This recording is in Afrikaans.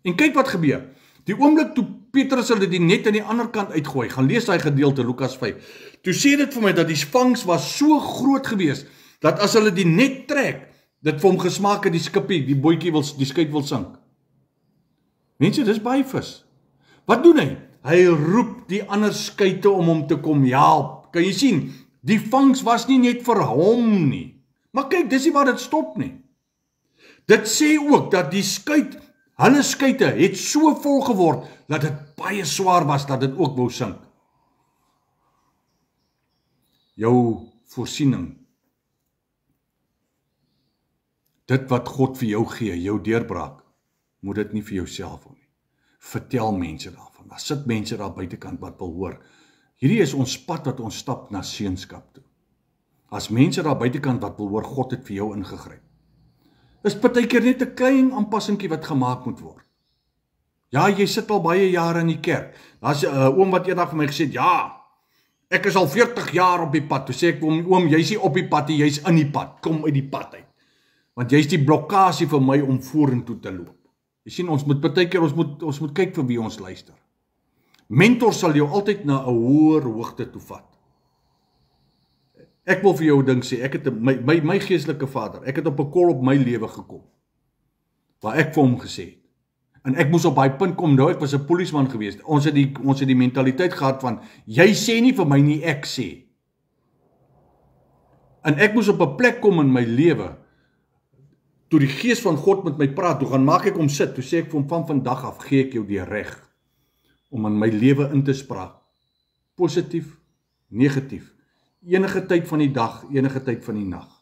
En kyk wat gebeur. Die oomblik toe Petrus hulle die net aan die ander kant uitgooi, gaan lees daai gedeelte Lukas 5. Toe sê dit vir my dat die vangs was so groot gewees, dat as hulle die net trek, dit vir hom gesmaak het die skippie, die bootjie die skuit wil sink. Mense, dis baie vis. Wat doen hy? Hy roep die ander skuite om hom te kom help. Kan jy sien, die vangs was nie net vir hom nie. Maar kyk, dis nie waar dit stop nie. Dit sê ook dat die skuit, hulle skuite het so vol geword, dat dit baie swaar was, dat dit ook wou sink. Jou voorsiening, dit wat God vir jou gee, jou deurbraak, moet dit nie vir jouself hou nie. Vertel mense daarvan. Daar sit mense daar buitekant wat wil hoor. Hierdie is ons pad wat ons stap na seunskap toe. As mense daar buitekant wat wil hoor, God het vir jou ingegryp. Is partykeer net 'n klein aanpassingkie wat gemaak moet word. Ja, jy sit al baie jare in die kerk. Daar's 'n oom wat eendag vir my gesê het, ja, ek is al 40 jaar op die pad. Toe sê ek, oom, jy's nie op die pad, jy's in die pad. Kom uit die pad uit. Want jy's die blokkasie vir my om vorentoe te loop. Jy sien, ons moet partykeer, ons moet kyk vir wie ons luister. Mentor sal jou altyd na 'n hoër hoogte toe vat. Ek wil vir jou 'n ding sê, ek het my geestelike vader, ek het op 'n kol op my lewe gekom, waar ek vir hom gesê het, en ek moes op daai punt kom, nou ek was 'n polisieman geweest, ons het die mentaliteit gehad van, jy sê nie vir my nie, ek sê. En ek moes op 'n plek kom in my lewe, toe die gees van God met my praat, toe gaan maak ek hom sit, toe sê ek vir hom, van vandag af gee ek jou die reg, om in my lewe in te spraak, positief, negatief, enige tyd van die dag, enige tyd van die nag.